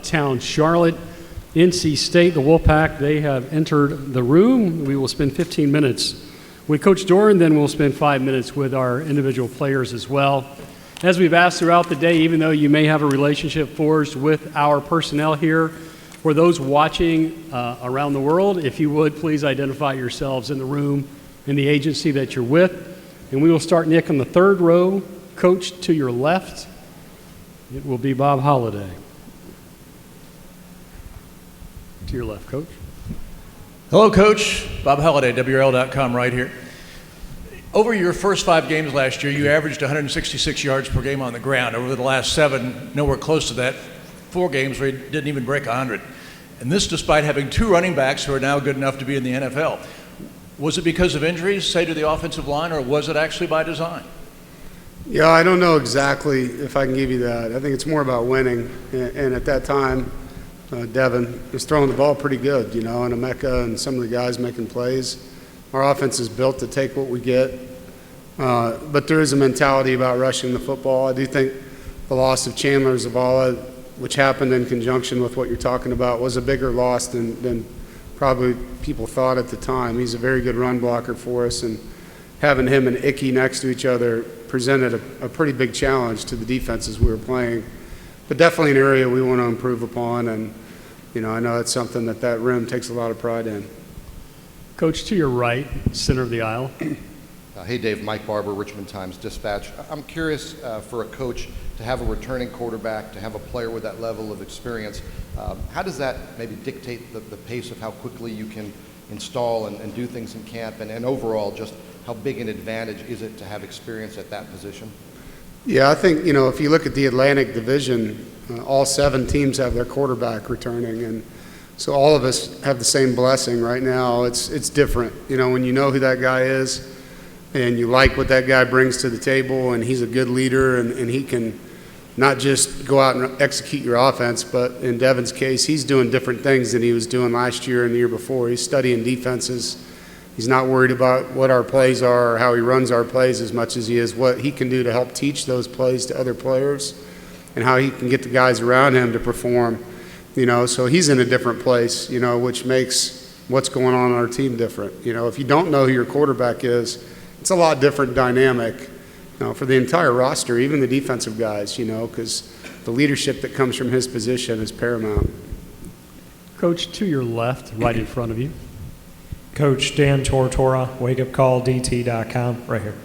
uptown Charlotte. NC State, the Wolfpack, they have entered the room. We will spend 15 minutes with Coach Doeren, then we'll spend 5 minutes with our individual players as well. As we've asked throughout the day, even though you may have a relationship forged with our personnel here, for those watching around the world, if you would, please identify yourselves in the room and the agency that you're with. And we will start, Nick, on the third row. Coach, to your left, it will be Bob Holliday. To your left, Coach. Hello, Coach. Bob Holliday, WRL.com right here. Over your first 5 games last year, you averaged 166 yards per game on the ground. Over the last 7, nowhere close to that. 4 games where you didn't even break 100. And this despite having 2 running backs who are now good enough to be in the NFL. Was it because of injuries, say, to the offensive line, or was it actually by design? Yeah, I don't know exactly if I can give you that. I think it's more about winning. And at that time, Devin was throwing the ball pretty good, and Emeka and some of the guys making plays. Our offense is built to take what we get, but there is a mentality about rushing the football. I do think the loss of Chandler Zavala, which happened in conjunction with what you're talking about, was a bigger loss than probably people thought at the time. He's a very good run blocker for us, and having him and Icky next to each other presented a pretty big challenge to the defenses we were playing. But definitely an area we want to improve upon, and I know it's something that room takes a lot of pride in. Coach, to your right, center of the aisle. Hey, Dave. Mike Barber, Richmond Times-Dispatch. I'm curious for a coach to have a returning quarterback, to have a player with that level of experience. How does that maybe dictate the pace of how quickly you can install and do things in camp, and overall just how big an advantage is it to have experience at that position? Yeah, I think, if you look at the Atlantic Division, all 7 teams have their quarterback returning, and so all of us have the same blessing right now. It's different, when you know who that guy is and you like what that guy brings to the table, and he's a good leader, and he can not just go out and execute your offense, but in Devin's case, he's doing different things than he was doing last year and the year before. He's studying defenses. He's not worried about what our plays are or how he runs our plays as much as he is what he can do to help teach those plays to other players and how he can get the guys around him to perform. So he's in a different place, which makes what's going on our team different. If you don't know who your quarterback is, it's a lot different dynamic for the entire roster, even the defensive guys, because the leadership that comes from his position is paramount. Coach, to your left, right in front of you. Coach Dan Tortora, wakeupcalldt.com, right here.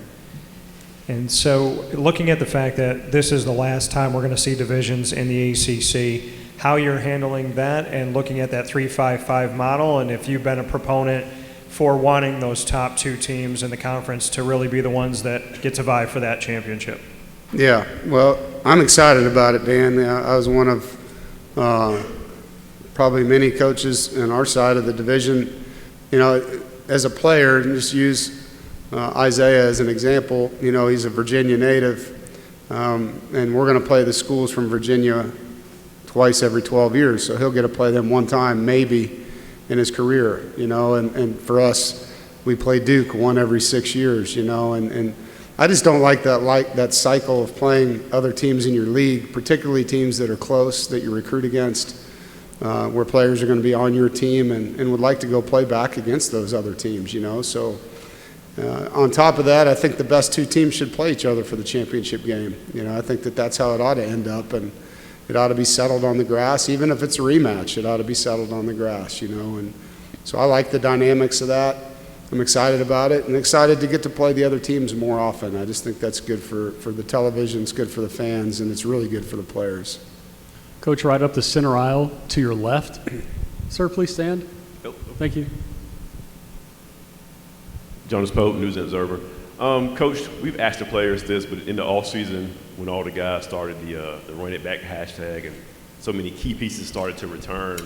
And so looking at the fact that this is the last time we're going to see divisions in the ACC, how you're handling that and looking at that 3-5-5 model, and if you've been a proponent for wanting those top 2 teams in the conference to really be the ones that get to vie for that championship. Yeah, well, I'm excited about it, Dan. I was one of probably many coaches in our side of the division. As a player, just use Isaiah as an example. He's a Virginia native, and we're going to play the schools from Virginia twice every 12 years, so he'll get to play them one time maybe in his career, and for us, we play Duke one every 6 years, and I just don't like that cycle of playing other teams in your league, particularly teams that are close, that you recruit against, where players are going to be on your team and would like to go play back against those other teams, so on top of that, I think the best 2 teams should play each other for the championship game. I think that's how it ought to end up, and it ought to be settled on the grass. Even if it's a rematch, it ought to be settled on the grass, and so I like the dynamics of that. I'm excited about it and excited to get to play the other teams more often. I just think that's good for the television, it's good for the fans, and it's really good for the players. Coach, right up the center aisle to your left. Sir, please stand. Thank you. Jonas Pope, News and Observer. Coach, we've asked the players this, but in the offseason, when all the guys started the run it back hashtag and so many key pieces started to return,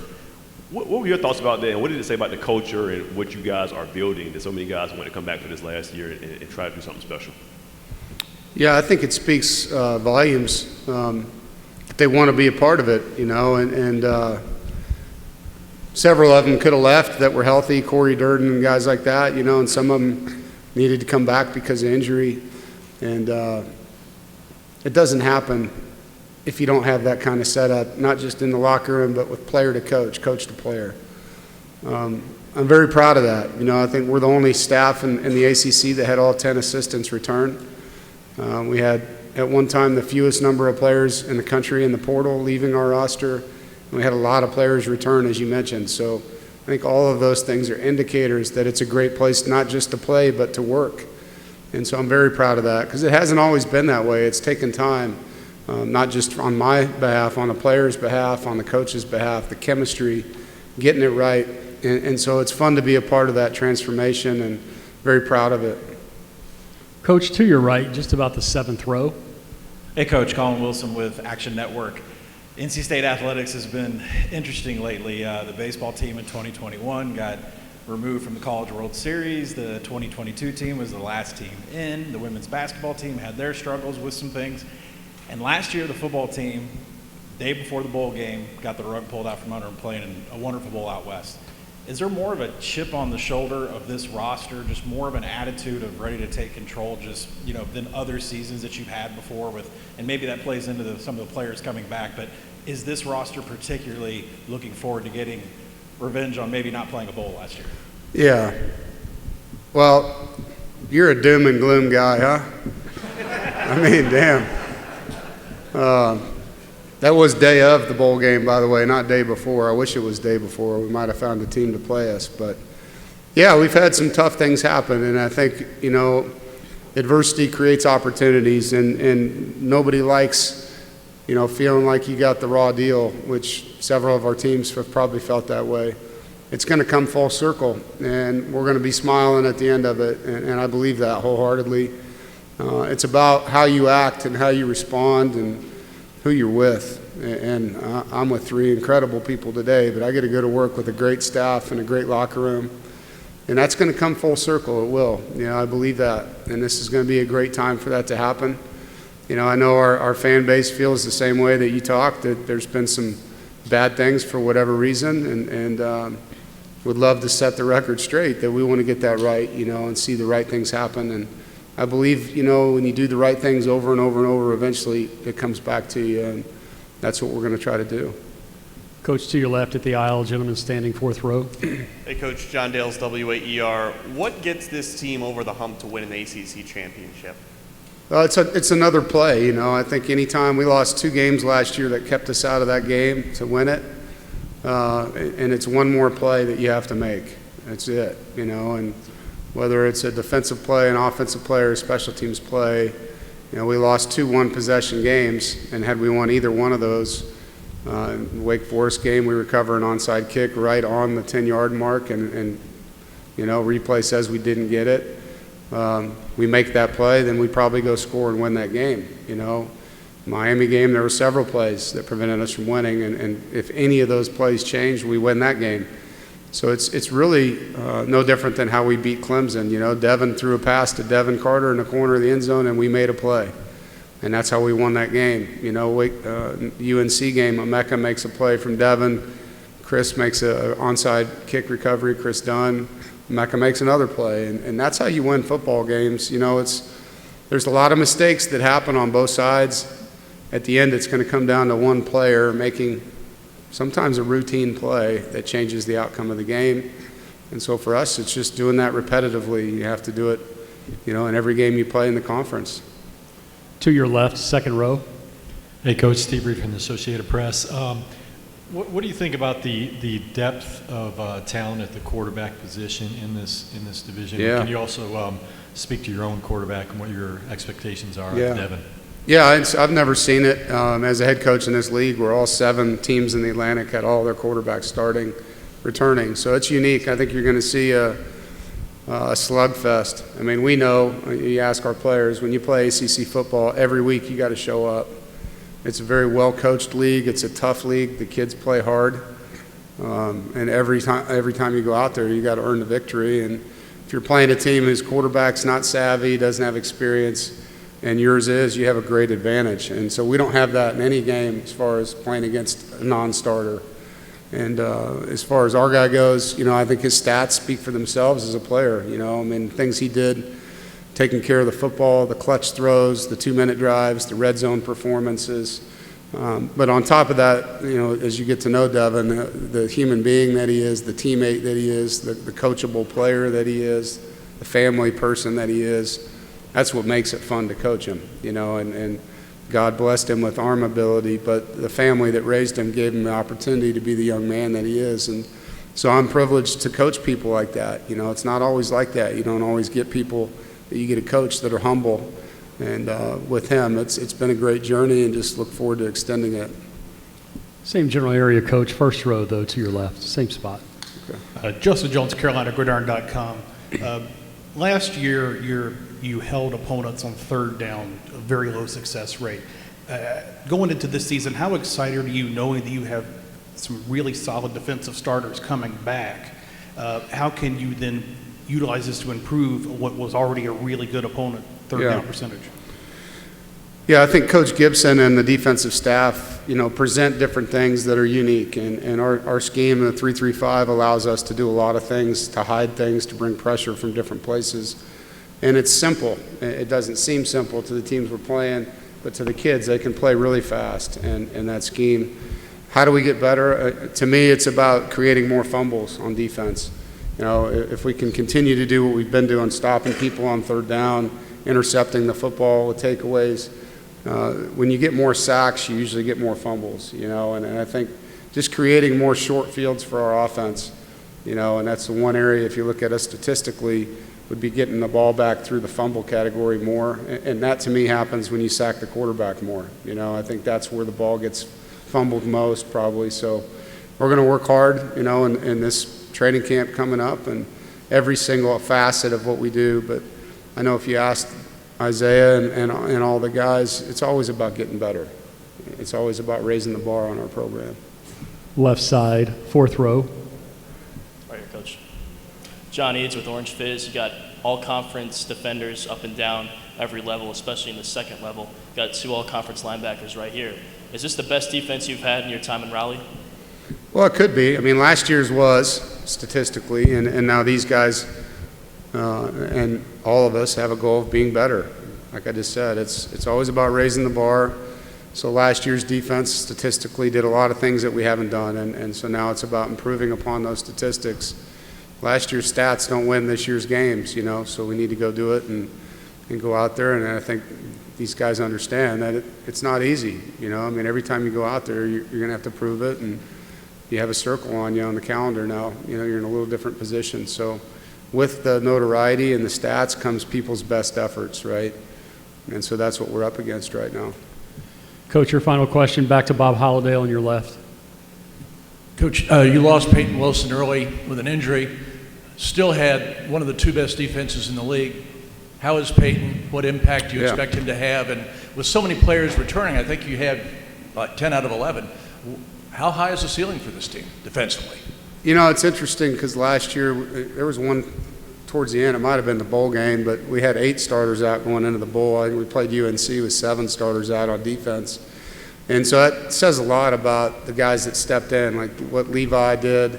what were your thoughts about that, and what did it say about the culture and what you guys are building that so many guys want to come back for this last year and try to do something special? Yeah, I think it speaks volumes that they want to be a part of it, and several of them could have left that were healthy, Corey Durden and guys like that, and some of them needed to come back because of injury. And it doesn't happen if you don't have that kind of setup, not just in the locker room, but with player to coach, coach to player. I'm very proud of that. I think we're the only staff in the ACC that had all 10 assistants return. We had, at one time, the fewest number of players in the country in the portal leaving our roster. We had a lot of players return, as you mentioned. So I think all of those things are indicators that it's a great place not just to play, but to work. And so I'm very proud of that, because it hasn't always been that way. It's taken time, not just on my behalf, on the players' behalf, on the coach's behalf, the chemistry, getting it right. And so it's fun to be a part of that transformation, and very proud of it. Coach, to your right, just about the 7th row. Hey, Coach. Colin Wilson with Action Network. NC State athletics has been interesting lately. The baseball team in 2021 got removed from the College World Series. The 2022 team was the last team in. The women's basketball team had their struggles with some things. And last year, the football team, day before the bowl game, got the rug pulled out from under them playing in a wonderful bowl out west. Is there more of a chip on the shoulder of this roster, just more of an attitude of ready to take control, just, than other seasons that you've had before with, and maybe that plays into some of the players coming back, but is this roster particularly looking forward to getting revenge on maybe not playing a bowl last year? Yeah. Well, you're a doom and gloom guy, huh? I mean, damn. That was day of the bowl game, by the way, not day before. I wish it was day before. We might have found a team to play us. But, yeah, we've had some tough things happen, and I think, adversity creates opportunities, and nobody likes, feeling like you got the raw deal, which several of our teams have probably felt that way. It's going to come full circle, and we're going to be smiling at the end of it, and I believe that wholeheartedly. It's about how you act and how you respond and who you're with. And I'm with 3 incredible people today, but I get to go to work with a great staff and a great locker room. And that's going to come full circle. It will. I believe that. And this is going to be a great time for that to happen. I know our fan base feels the same way that you talk, that there's been some bad things for whatever reason, and would love to set the record straight that we want to get that right, and see the right things happen. And I believe, when you do the right things over and over and over, eventually it comes back to you, and that's what we're going to try to do. Coach, to your left at the aisle, gentleman standing 4th row. Hey, Coach. John Dales, WAER. What gets this team over the hump to win an ACC championship? It's another play, I think anytime we lost 2 games last year that kept us out of that game to win it, and it's one more play that you have to make. That's it, and whether it's a defensive play, an offensive play, or a special teams play, we lost 2 one-possession games, and had we won either one of those, in the Wake Forest game, we recover an onside kick right on the 10-yard mark, and replay says we didn't get it. We make that play, then we probably go score and win that game. Miami game, there were several plays that prevented us from winning, and if any of those plays changed, we win that game. So it's really no different than how we beat Clemson. Devin threw a pass to Devin Carter in the corner of the end zone, and we made a play. And that's how we won that game. UNC game, Emeka makes a play from Devin. Chris makes an onside kick recovery, Chris Dunn. Emeka makes another play. And that's how you win football games. There's a lot of mistakes that happen on both sides. At the end, it's going to come down to one player making sometimes a routine play that changes the outcome of the game. And so for us, it's just doing that repetitively. You have to do it, in every game you play in the conference. To your left, 2nd row. Hey, Coach. Steve Reed from the Associated Press. What do you think about the depth of talent at the quarterback position in this division? Yeah. Can you also speak to your own quarterback and what your expectations are Yeah. at Devin? Yeah, I've never seen it. As a head coach in this league, where all 7 teams in the Atlantic had all their quarterbacks starting, returning. So it's unique. I think you're going to see a slugfest. I mean, we know, you ask our players, when you play ACC football, every week you got to show up. It's a very well-coached league. It's a tough league. The kids play hard. And every time you go out there, you got to earn the victory. And if you're playing a team whose quarterback's not savvy, doesn't have experience, and yours is, you have a great advantage. And so we don't have that in any game as far as playing against a non-starter. And as far as our guy goes, I think his stats speak for themselves as a player. Things he did, taking care of the football, the clutch throws, the 2-minute drives, the red zone performances, But on top of that, as you get to know Devin, the human being that he is, the teammate that he is, the coachable player that he is, the family person that he is, that's what makes it fun to coach him, and God blessed him with arm ability, but the family that raised him gave him the opportunity to be the young man that he is. And so I'm privileged to coach people like that. It's not always like that. You don't always get people that you get a coach that are humble. And with him, it's been a great journey, and just look forward to extending it. Same general area coach, first row, though, to your left, same spot. Joseph Jones, CarolinaGridiron.com. Last year, you held opponents on third down, a very low success rate. Going into this season, how excited are you knowing that you have some really solid defensive starters coming back? How can you then utilize this to improve what was already a really good opponent third down percentage? Yeah, I think Coach Gibson and the defensive staff, present different things that are unique. And our scheme, the 3-3-5, allows us to do a lot of things, to hide things, to bring pressure from different places. And it's simple. It doesn't seem simple to the teams we're playing, but to the kids, they can play really fast in that scheme. How do we get better? To me, it's about creating more fumbles on defense. If we can continue to do what we've been doing, stopping people on third down, intercepting the football with takeaways, when you get more sacks, you usually get more fumbles, and I think just creating more short fields for our offense, and that's the one area, if you look at us statistically, would be getting the ball back through the fumble category more, and that to me happens when you sack the quarterback more. I think that's where the ball gets fumbled most probably. So we're going to work hard, in this training camp coming up, and every single facet of what we do. But I know if you ask Isaiah and all the guys, it's always about getting better. It's always about raising the bar on our program. Left side, fourth row. Right here, Coach. John Eads with Orange Fizz. You got all-conference defenders up and down every level, especially in the second level. Got 2 all-conference linebackers right here. Is this the best defense you've had in your time in Raleigh? Well, it could be. I mean, last year's was, statistically, and now these guys and all of us have a goal of being better. Like I just said, it's always about raising the bar. So last year's defense statistically did a lot of things that we haven't done, and so now it's about improving upon those statistics. Last year's stats don't win this year's games, so we need to go do it and go out there, and I think these guys understand that it's not easy, I mean, every time you go out there, you're going to have to prove it, and you have a circle on you on the calendar now, you're in a little different position. So with the notoriety and the stats comes people's best efforts, right? And so that's what we're up against right now. Coach, your final question, back to Bob Holliday on your left. Coach, you lost Peyton Wilson early with an injury, still had one of the 2 best defenses in the league. How is Peyton? What impact do you expect him to have? And with so many players returning, I think you had like 10 out of 11. How high is the ceiling for this team defensively? It's interesting because last year there was one towards the end, it might have been the bowl game, but we had 8 starters out going into the bowl. I think we played UNC with 7 starters out on defense. And so that says a lot about the guys that stepped in, like what Levi did,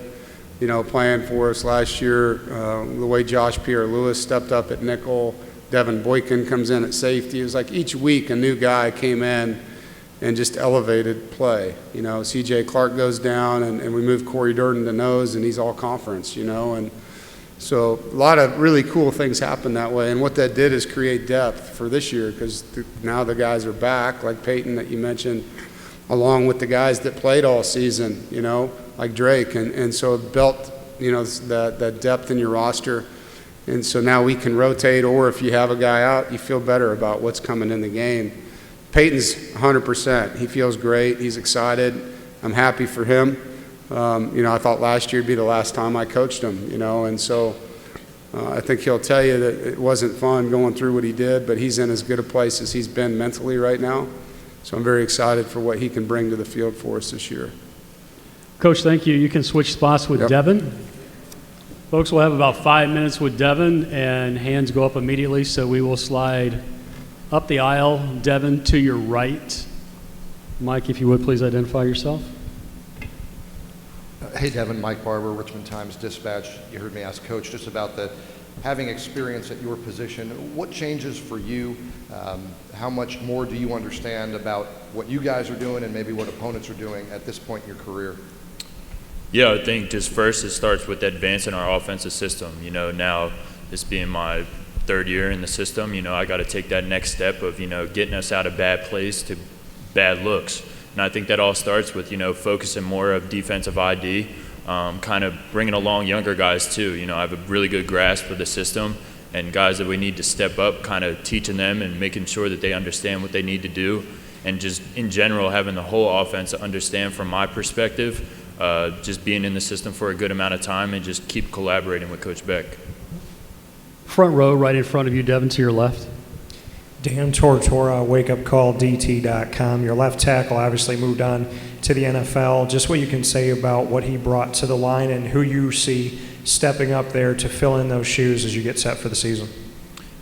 playing for us last year, the way Josh Pierre-Louis stepped up at nickel, Devin Boykin comes in at safety. It was like each week a new guy came in and just elevated play. C.J. Clark goes down, and we move Corey Durden to nose, and he's all conference, and so a lot of really cool things happen that way. And what that did is create depth for this year, because now the guys are back, like Peyton that you mentioned, along with the guys that played all season, like Drake. And so it built, that depth in your roster. And so now we can rotate, or if you have a guy out, you feel better about what's coming in the game. Peyton's 100%. He feels great. He's excited. I'm happy for him. I thought last year would be the last time I coached him, and so I think he'll tell you that it wasn't fun going through what he did, but he's in as good a place as he's been mentally right now. So I'm very excited for what he can bring to the field for us this year. Coach, thank you. You can switch spots with Devin. Folks, we'll have about 5 minutes with Devin, and hands go up immediately, so we will slide up the aisle. Devin, to your right. Mike, if you would, please identify yourself. Hey, Devin, Mike Barber, Richmond Times-Dispatch. You heard me ask Coach just about the having experience at your position, what changes for you? How much more do you understand about what you guys are doing and maybe what opponents are doing at this point in your career? Yeah, I think just first it starts with advancing our offensive system. You know, now this being my third year in the system, you know, I got to take that next step of, you know, getting us out of bad plays to bad looks. And I think that all starts with, you know, focusing more of defensive ID, kind of bringing along younger guys too. You know, I have a really good grasp of the system, and guys that we need to step up, kind of teaching them and making sure that they understand what they need to do. And just in general, having the whole offense understand from my perspective, just being in the system for a good amount of time and just keep collaborating with Coach Beck. Front row, right in front of you, Devin, to your left. Dan Tortora, wakeupcalldt.com. Your left tackle obviously moved on to the NFL. Just what you can say about what he brought to the line and who you see stepping up there to fill in those shoes as you get set for the season.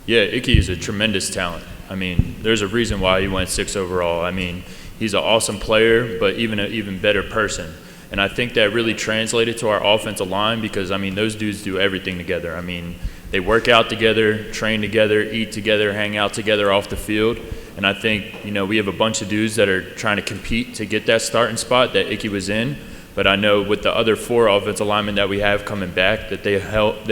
Yeah, Icky is a tremendous talent. I mean, there's a reason why he went 6 overall. I mean, he's an awesome player, but even an even better person. And I think that really translated to our offensive line because, I mean, those dudes do everything together. I mean, they work out together, train together, eat together, hang out together off the field. And I think, you know, we have a bunch of dudes that are trying to compete to get that starting spot that Icky was in. But I know with the other 4 offensive linemen that we have coming back that they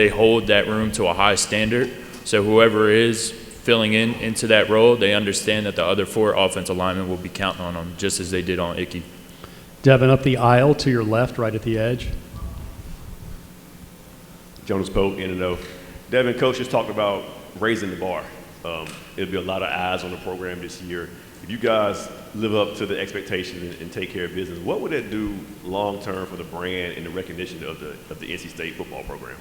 hold that room to a high standard. So whoever is filling into that role, they understand that the other 4 offensive linemen will be counting on them just as they did on Icky. Devin, up the aisle to your left, right at the edge. Jonas Pope, N&O. Devin, Coach has talked about raising the bar. It'll be a lot of eyes on the program this year. If you guys live up to the expectations and take care of business, what would that do long term for the brand and the recognition of the NC State football program?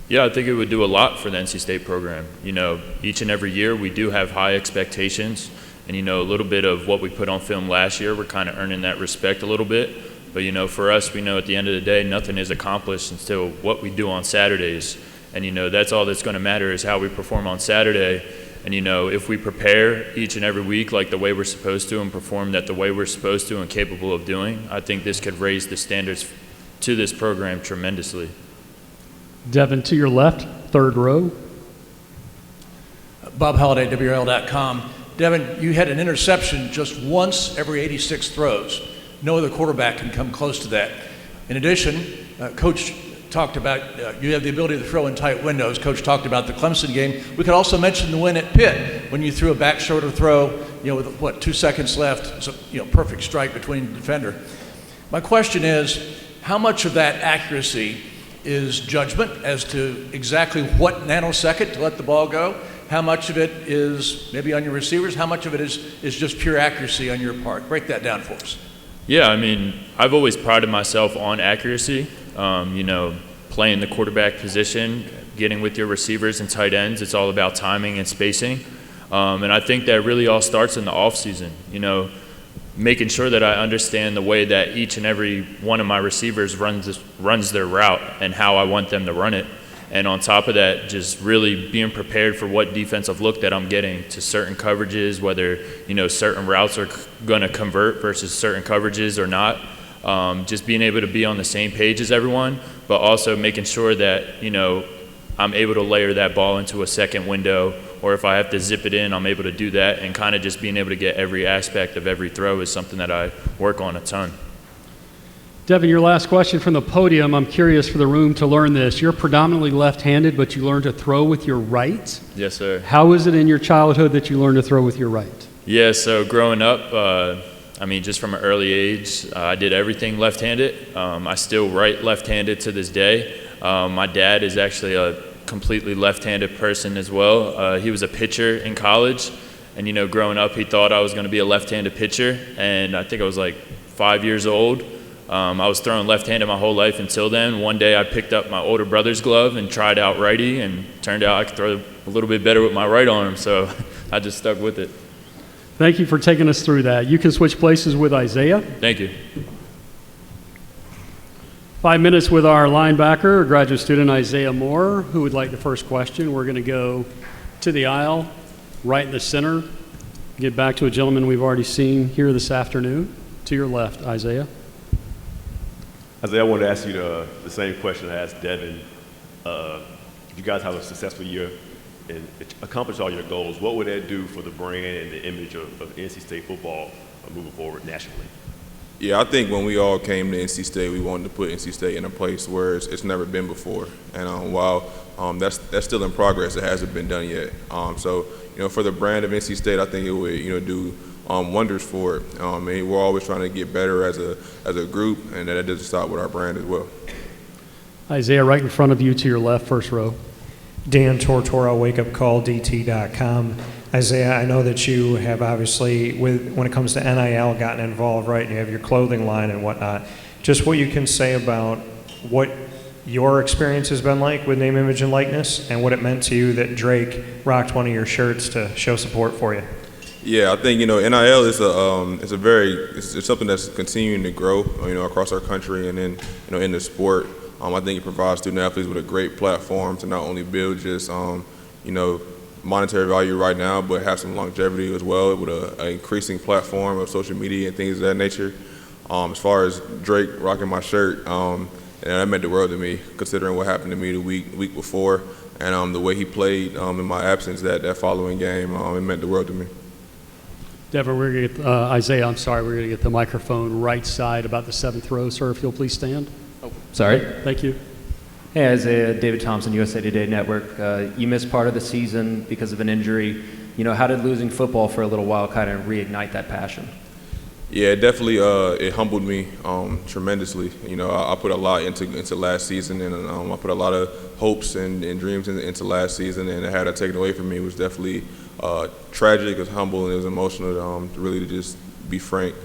Yeah, I think it would do a lot for the NC State program. You know, each and every year we do have high expectations. And, you know, a little bit of what we put on film last year, we're kind of earning that respect a little bit. But, you know, for us, we know at the end of the day, nothing is accomplished until what we do on Saturdays. And, you know, that's all that's going to matter is how we perform on Saturday. And, you know, if we prepare each and every week like the way we're supposed to and perform that the way we're supposed to and capable of doing, I think this could raise the standards to this program tremendously. Devin, to your left, third row. Bob Halliday, WRL.com. Devin, you had an interception just once every 86 throws. No other quarterback can come close to that. In addition, Coach talked about you have the ability to throw in tight windows. Coach talked about the Clemson game. We could also mention the win at Pitt when you threw a back shoulder throw, you know, with what, 2 seconds left. It's a, you know, perfect strike between the defender. My question is, how much of that accuracy is judgment as to exactly what nanosecond to let the ball go? How much of it is maybe on your receivers? How much of it is just pure accuracy on your part? Break that down for us. Yeah, I mean, I've always prided myself on accuracy. You know, playing the quarterback position, getting with your receivers and tight ends, it's all about timing and spacing. And I think that really all starts in the offseason, you know, making sure that I understand the way that each and every one of my receivers runs their route and how I want them to run it. And on top of that, just really being prepared for what defensive look that I'm getting to certain coverages, whether, you know, certain routes are going to convert versus certain coverages or not. Just being able to be on the same page as everyone, but also making sure that, you know, I'm able to layer that ball into a second window, or if I have to zip it in, I'm able to do that, and kind of just being able to get every aspect of every throw is something that I work on a ton. Devin, your last question from the podium. I'm curious for the room to learn this. You're predominantly left-handed, but you learned to throw with your right. Yes, sir. How is it in your childhood that you learned to throw with your right? Yeah, so growing up, I mean, just from an early age, I did everything left-handed. I still write left-handed to this day. My dad is actually a completely left-handed person as well. He was a pitcher in college, and, you know, growing up, he thought I was going to be a left-handed pitcher, and I think I was like 5 years old. I was throwing left-handed my whole life until then. One day I picked up my older brother's glove and tried out righty, and turned out I could throw a little bit better with my right arm, so I just stuck with it. Thank you for taking us through that. You can switch places with Isaiah. Thank you. 5 minutes with our linebacker, graduate student Isaiah Moore, who would like the first question. We're going to go to the aisle, right in the center, get back to a gentleman we've already seen here this afternoon. To your left, Isaiah. Isaiah, I wanted to ask you the same question I asked Devin. if you guys have a successful year and accomplish all your goals, what would that do for the brand and the image of NC State football moving forward nationally? Yeah, I think when we all came to NC State, we wanted to put NC State in a place where it's never been before. And while that's still in progress, it hasn't been done yet. So, for the brand of NC State, I think it would, do wonders for it. And we're always trying to get better as a group, and that doesn't stop with our brand as well. Isaiah, right in front of you to your left, first row. Dan Tortora, wakeupcalldt.com. Isaiah, I know that you have obviously, when it comes to NIL, gotten involved, right? And you have your clothing line and whatnot. Just what you can say about what your experience has been like with name, image, and likeness, and what it meant to you that Drake rocked one of your shirts to show support for you. Yeah, I think NIL is it's something that's continuing to grow, across our country and then in the sport. I think it provides student athletes with a great platform to not only build just monetary value right now, but have some longevity as well with an increasing platform of social media and things of that nature. As far as Drake rocking my shirt, and that meant the world to me, considering what happened to me the week before, and the way he played in my absence that following game. It meant the world to me. Devin, we're going to get Isaiah. I'm sorry, we're going to get the microphone right side, about the 7th row, sir. If you'll please stand. Oh, sorry. Thank you. Hey, Isaiah, David Thompson, USA Today Network. You missed part of the season because of an injury. How did losing football for a little while kind of reignite that passion? Yeah, definitely. It humbled me tremendously. I put a lot into last season, and I put a lot of hopes and dreams into last season, and to have that taken away from me was definitely tragic. It was humble, and it was emotional. Really, to just be frank.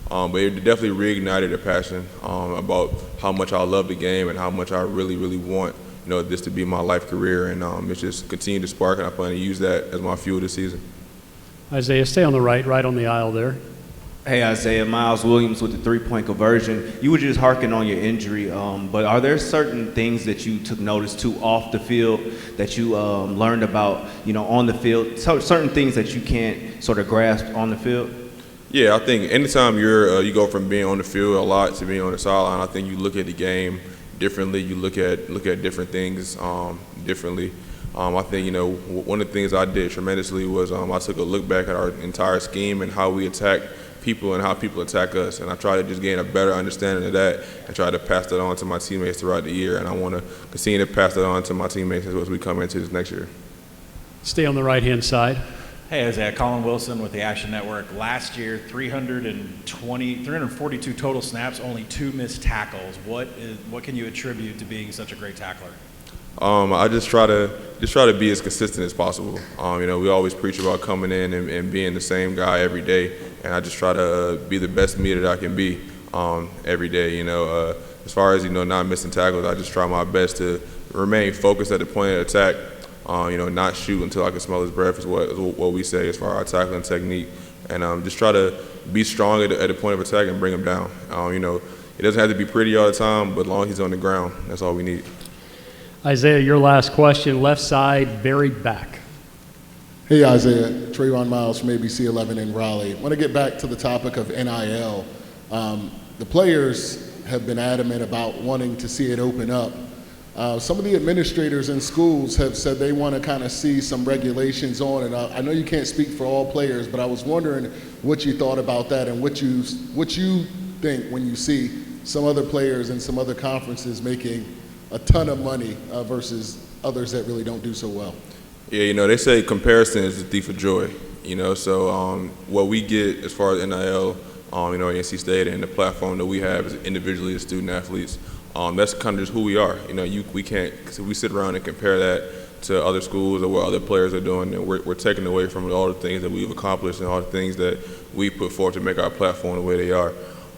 But it definitely reignited a passion about how much I love the game and how much I really, really want this to be my life career, and it's just continued to spark, and I plan to use that as my fuel this season. Isaiah, stay on the right on the aisle there. Hey, Isaiah, Miles Williams with the three-point conversion. You were just harking on your injury, but are there certain things that you took notice to off the field that you learned about, on the field, certain things that you can't sort of grasp on the field? Yeah, I think anytime you go from being on the field a lot to being on the sideline, I think you look at the game differently. You look at different things differently. I think one of the things I did tremendously was I took a look back at our entire scheme and how we attack people and how people attack us, and I try to just gain a better understanding of that and try to pass that on to my teammates throughout the year. And I want to continue to pass that on to my teammates as we come into this next year. Stay on the right-hand side. Hey, Isaiah, Colin Wilson with the Action Network. Last year, 342 total snaps, only 2 missed tackles. What can you attribute to being such a great tackler? I just try to be as consistent as possible. We always preach about coming in and being the same guy every day, and I just try to be the best me that I can be every day. As far as not missing tackles, I just try my best to remain focused at the point of attack. Not shoot until I can smell his breath is what we say as far as our tackling technique, and just try to be strong at the point of attack and bring him down. It doesn't have to be pretty all the time, but as long as he's on the ground, that's all we need. Isaiah, your last question, left side, very back. Hey, Isaiah, Trayvon Miles from ABC 11 in Raleigh. I want to get back to the topic of NIL. The players have been adamant about wanting to see it open up. Some of the administrators in schools have said they want to kind of see some regulations on it. I know you can't speak for all players, but I was wondering what you thought about that and what you think when you see some other players in some other conferences making a ton of money versus others that really don't do so well. Yeah, they say comparison is the thief of joy. So what we get as far as NIL, NC State and the platform that we have as individually as student athletes, that's kind of just who we are. We can't, cause we sit around and compare that to other schools or what other players are doing, and we're taking away from all the things that we've accomplished and all the things that we put forth to make our platform the way they are.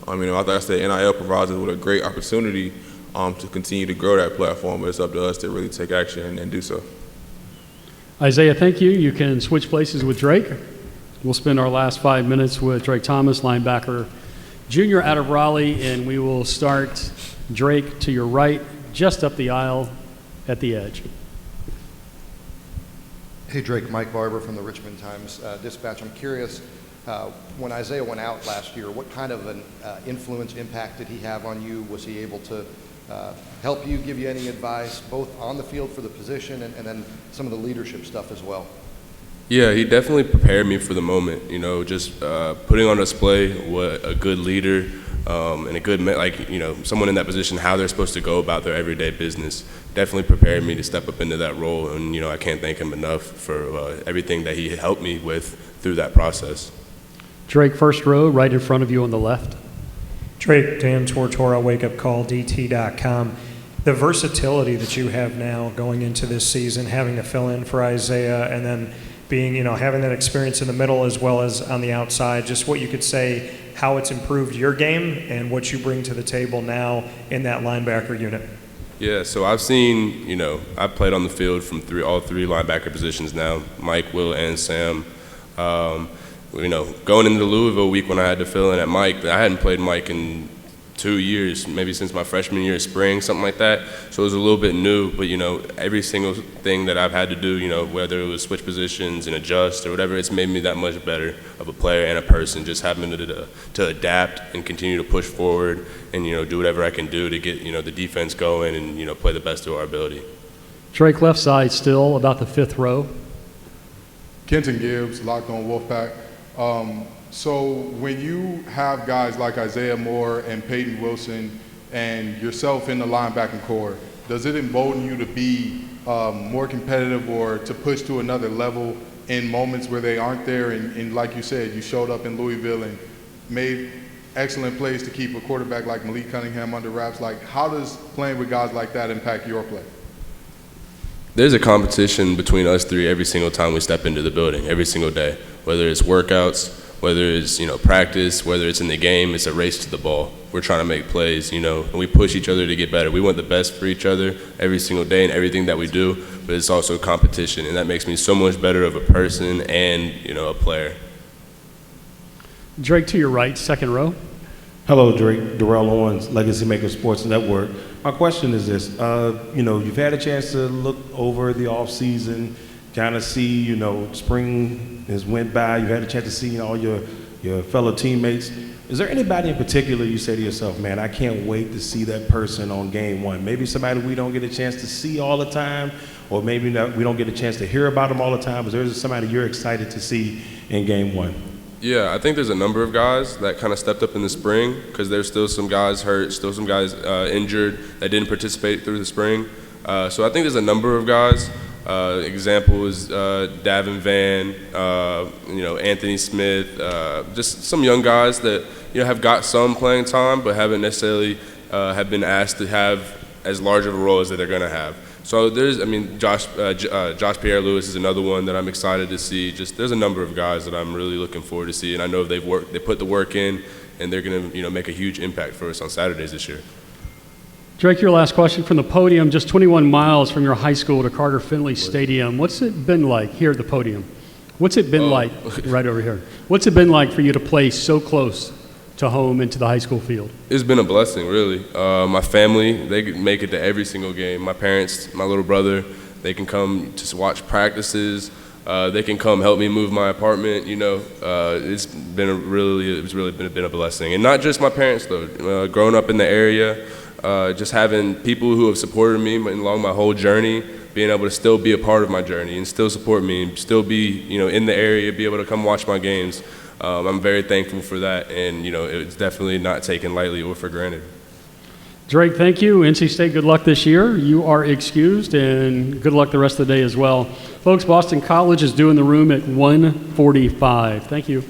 Like I said, NIL provides us with a great opportunity to continue to grow that platform, but it's up to us to really take action and do so. Isaiah, thank you. You can switch places with Drake. We'll spend our last 5 minutes with Drake Thomas, linebacker junior out of Raleigh, and we will start Drake to your right, just up the aisle at the edge. Hey, Drake, Mike Barber from the Richmond Times-Dispatch. I'm curious, when Isaiah went out last year, what kind of an influence, impact did he have on you? Was he able to help you, give you any advice, both on the field for the position and then some of the leadership stuff as well? Yeah, he definitely prepared me for the moment. You know, just putting on display what a good leader and a good, someone in that position, how they're supposed to go about their everyday business. Definitely prepared me to step up into that role, and I can't thank him enough for everything that he helped me with through that process. Drake, first row, right in front of you on the left. Drake, Dan Tortora, wakeupcalldt.com. The versatility that you have now going into this season, having to fill in for Isaiah, and then being, having that experience in the middle as well as on the outside, just what you could say, how it's improved your game and what you bring to the table now in that linebacker unit. Yeah, so I've seen, I've played on the field from all three linebacker positions now, Mike, Will, and Sam. Going into the Louisville week when I had to fill in at Mike, I hadn't played Mike in 2 years, maybe since my freshman year of spring, something like that. So it was a little bit new, but every single thing that I've had to do, whether it was switch positions and adjust or whatever, it's made me that much better of a player and a person, just having to adapt and continue to push forward and, do whatever I can do to get, the defense going and, play the best of our ability. Drake, left side still, about the fifth row. Kenton Gibbs, Locked On Wolfpack. So when you have guys like Isaiah Moore and Peyton Wilson and yourself in the linebacking core, does it embolden you to be more competitive or to push to another level in moments where they aren't there? And like you said, you showed up in Louisville and made excellent plays to keep a quarterback like Malik Cunningham under wraps. Like, how does playing with guys like that impact your play? There's a competition between us three every single time we step into the building, every single day, whether it's workouts, whether it's, practice, whether it's in the game, it's a race to the ball. We're trying to make plays, and we push each other to get better. We want the best for each other every single day in everything that we do, but it's also competition, and that makes me so much better of a person and, a player. Drake, to your right, second row. Hello, Drake. Darrell Owens, Legacy Maker Sports Network. My question is this. You've had a chance to look over the offseason, kind of see, spring has went by. You've had a chance to see all your fellow teammates. Is there anybody in particular you say to yourself, man, I can't wait to see that person on game one? Maybe somebody we don't get a chance to see all the time, or maybe we don't get a chance to hear about them all the time, but there's somebody you're excited to see in game one? Yeah, I think there's a number of guys that kind of stepped up in the spring because there's still some guys hurt, still some guys injured that didn't participate through the spring. So I think there's a number of guys. Example is Davin Van, Anthony Smith, just some young guys that have got some playing time but haven't necessarily have been asked to have as large of a role as that they're going to have. So Josh Pierre-Louis is another one that I'm excited to see. Just there's a number of guys that I'm really looking forward to see, and I know they put the work in, and they're going to make a huge impact for us on Saturdays this year. Drake, your last question from the podium, just 21 miles from your high school to Carter Finley Stadium. What's it been like here at the podium? What's it been like right over here? What's it been like for you to play so close to home and to the high school field? It's been a blessing, really. My family, they make it to every single game. My parents, my little brother, they can come to watch practices. They can come help me move my apartment. It's been a blessing, and not just my parents though. Growing up in the area, just having people who have supported me along my whole journey, being able to still be a part of my journey and still support me, and still be in the area, be able to come watch my games. I'm very thankful for that, and it's definitely not taken lightly or for granted. Drake, thank you. NC State, good luck this year. You are excused, and good luck the rest of the day as well. Folks, Boston College is due in the room at 1:45. Thank you.